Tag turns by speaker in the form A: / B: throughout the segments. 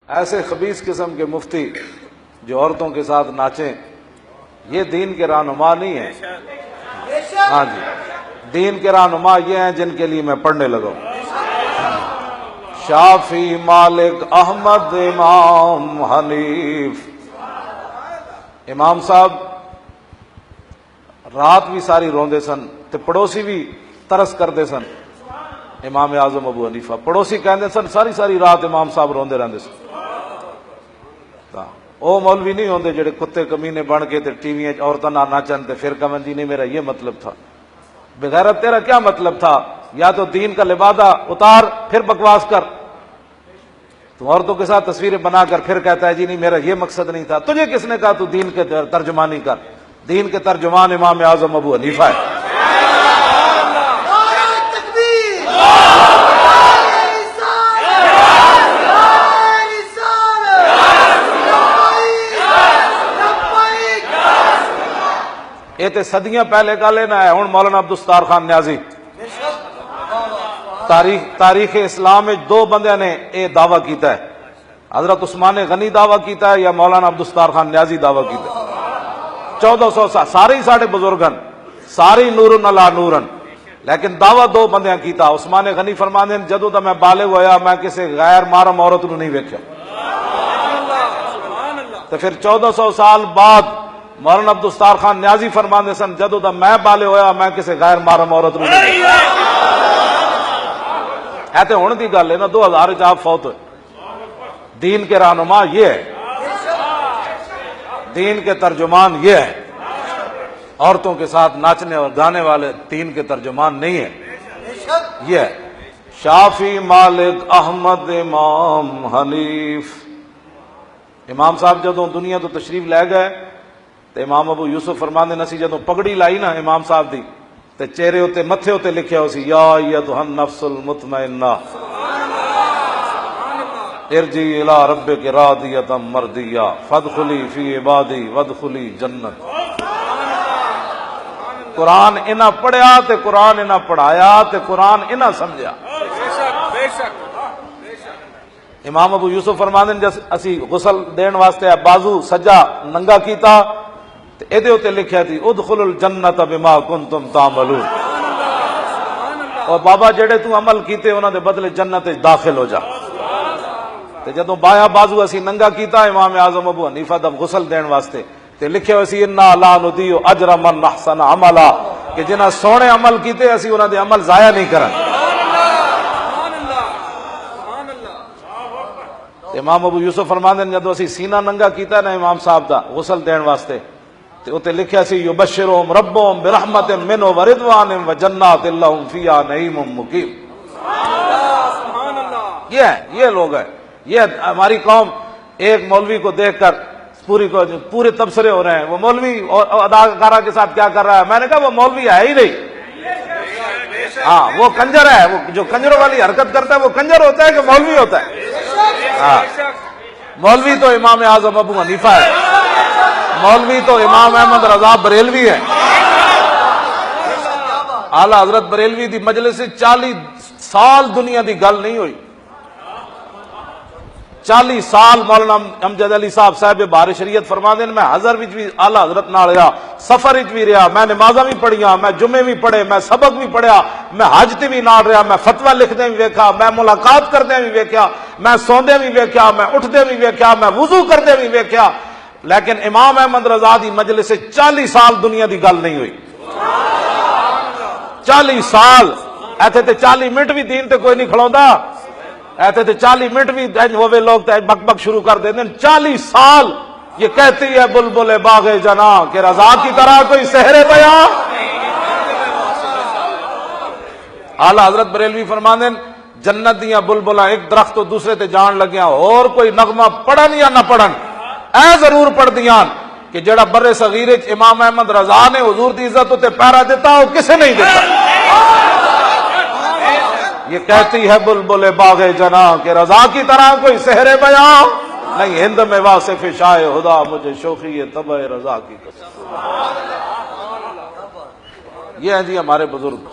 A: ایسے خبیث قسم کے مفتی جو عورتوں کے ساتھ ناچیں، یہ دین کے رہنما نہیں ہیں۔ ہاں جی، دین کے رہنما یہ ہیں جن کے لیے میں پڑھنے لگا ہوں۔ شافی، مالک، احمد، امام حنیف۔ امام صاحب رات بھی ساری روندے سن تے پڑوسی بھی ترس کردے سن۔ امام اعظم ابو حنیفہ پڑوسی کہندے سن ساری ساری رات امام صاحب روندے رہندے سن۔ او مولوی نہیں ہوندے جڑے کتے کمینے بن کے تے ٹی وی عورتاں نہ ناچن تے پھر کہن جی نہیں میرا یہ مطلب تھا۔ بغیرت تیرا کیا مطلب تھا؟ یا تو دین کا لبادہ اتار پھر بکواس کر۔ تو عورتوں کے ساتھ تصویریں بنا کر پھر کہتا ہے جی نہیں میرا یہ مقصد نہیں تھا۔ تجھے کس نے کہا تو دین کے ترجمانی کر؟ دین کے ترجمان امام اعظم ابو حنیفہ ہے۔ یہ تے صدیاں پہلے کا لینا ہے۔ ہن مولانا عبدالستار خان نیازی تاریخ اسلام میں دو بندیاں نے یہ دعویٰ کیتا ہے، حضرت عثمان غنی دعویٰ کیتا ہے یا مولانا عبدالستار خان نیازی دعویٰ کیتا ہے۔ 1400 سال سارے ساڑھے بزرگن ساری نورن علا نورن، لیکن دعویٰ دو بندیاں کیتا۔ عثمان غنی فرماندے ہیں جدوں دا میں بالغ ہویا میں کسی غیر محرم عورت نو نہیں ویکھیا۔ تو پھر 1400 سال بعد مولانا عبدالستار خان نیازی فرماندے سن جدوں دا میں بالغ ہویا میں کسی غیر محرم عورت نو نہیں ویکھیا۔ اے تے ہن دی گل ہے نا، 2000 وچ آپ فوت ہوئے۔ دین کے رہنما یہ ہے، دین کے ترجمان یہ ہے۔ عورتوں کے ساتھ ناچنے اور گانے والے دین کے ترجمان نہیں ہیں۔ یہ ہے شافی، مالک، احمد، امام حنیف۔ امام صاحب جدوں دنیا تو تشریف لے گئے تو امام ابو یوسف فرماندے نسی جدوں پگڑی لائی نا امام صاحب دی تے چہرے اتے متھے اتے لکھیا ہو سی یا ایھا النفس المطمئنہ ارجعی الی ربک راضیۃ مرضیہ فادخلی فی عبادی وادخلی جنت۔ قرآن انہاں پڑھیا تے قرآن انہاں پڑھایا تے قرآن انہاں سمجھا۔ امام ابو یوسف فرماندے جس اسی غسل دین واسطے بازو سجا ننگا کیتا تے ایدے اوتے لکھیا تھی ادخلوا الجنت بما کنتم تعملون، اور بابا جڑے تو عمل کیتے انہاں دے بدلے جنت وچ داخل ہو جا۔ تے جدوں بایا بازو اسی ننگا کیتا امام اعظم ابو حنیفہ دا غسل دین واسطے تے لکھیا ہوئی سی انا لا نضیع اجر من احسن عملا، کہ جنہاں سونے عمل کیتے اسی انہاں دے عمل ضائع نہیں کرن۔ امام ابو یوسف فرماندے جدوں اسی سینہ ننگا کیتا نا امام صاحب دا غسل دین واسطے تے اوتے لکھیا سی یبشرہم ربہم برحمت منہ ورضوان وجنات لہم فیہا نعیم مقیم۔ یہ ہے، یہ لوگ ہیں، یہ ہماری قوم۔ ایک مولوی کو دیکھ کر پورے تبصرے ہو رہے ہیں وہ مولوی اور اداکارہ کے ساتھ کیا کر رہا ہے۔ میں نے کہا وہ مولوی ہے ہی نہیں، ہاں وہ کنجر ہے، وہ جو کنجروں والی حرکت کرتا ہے وہ کنجر ہوتا ہے کہ مولوی ہوتا ہے؟ ہاں، مولوی تو امام اعظم ابو حنیفہ ہے، مولوی تو امام احمد رضا بریلوی ہے۔ اعلیٰ حضرت بریلوی دی مجلس سے 40 سال دنیا دی گل نہیں ہوئی۔ 40 سال مولانا امجد علی صاحب بہار شریعت فرماندے میں حضر وچ بھی اعلیٰ حضرت نال رہا، سفر وچ بھی رہا، میں نمازاں بھی پڑھیاں، میں جمعے بھی پڑھے، میں سبق بھی پڑھیا، میں حج تے بھی نال رہا، میں فتوی لکھدے بھی ویکھا، میں ملاقات کردے بھی ویکھیا، میں سوندے بھی ویکھیا، میں اٹھدے بھی ویکھیا، میں وضو کردے بھی ویکھیا، لیکن امام احمد رضا دی مجلس سے 40 سال دنیا دی گل نہیں ہوئی۔ 40 سال ایتھے تے 40 منٹ بھی دین تے کوئی نہیں کھلوندا، ایتھے تے 40 منٹ بھی ہوئے لوگ تے بک بک شروع کر دیندے۔ 40 سال یہ کہتی ہے بلبل باغ جناں کہ رضا کی طرح کوئی سحر بیاں۔ اعلیٰ حضرت بریلوی فرماندے جنت دیاں بلبلاں ایک درخت تو دوسرے تے جان لگیاں اور کوئی نغمہ پڑھن یا نہ پڑھن اے ضرور پڑھ دیاں کہ جڑا بر صغیر امام احمد رضا نے حضور دی عزت تے پیرا دیتا وہ کسے نہیں دیتا۔ یہ کہتی ہے بلبل باغ جناں کہ رضا کی طرح کوئی سحر بیاں نہیں، ہند میں واصف شاہ خدا مجھے شوخی طبع رضا کی قسم۔ یہ ہیں جی ہمارے بزرگ۔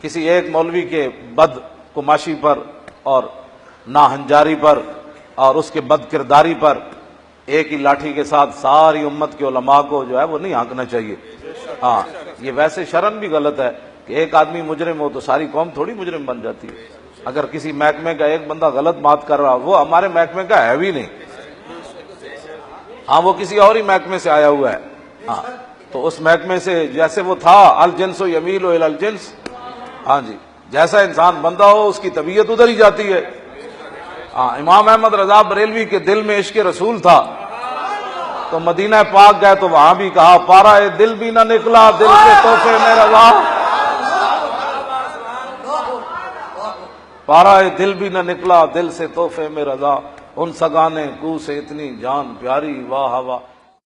A: کسی ایک مولوی کے بد کماشی پر اور ناہنجاری پر اور اس کے بد کرداری پر ایک ہی لاٹھی کے ساتھ ساری امت کے علماء کو جو ہے وہ نہیں ہانکنا چاہیے۔ ہاں یہ ویسے شرعاً بھی غلط ہے کہ ایک آدمی مجرم ہو تو ساری قوم تھوڑی مجرم بن جاتی ہے۔ اگر کسی محکمے کا ایک بندہ غلط بات کر رہا وہ ہمارے محکمے کا ہے بھی نہیں، ہاں وہ کسی اور ہی محکمے سے آیا ہوا ہے، ہاں تو اس محکمے سے جیسے وہ تھا الجنس یمیل الی الجنس، ہاں جی جیسا انسان بندہ ہو اس کی طبیعت ادھر ہی جاتی ہے۔ ہاں امام احمد رضا بریلوی کے دل میں عشق رسول تھا تو مدینہ پاک گئے تو وہاں بھی کہا پارا دل بھی نہ نکلا دل سے تحفے میں رضا، پارا دل بھی نہ نکلا دل سے تحفے میں رضا، ان سگانے کو سے اتنی جان پیاری واہ واہ۔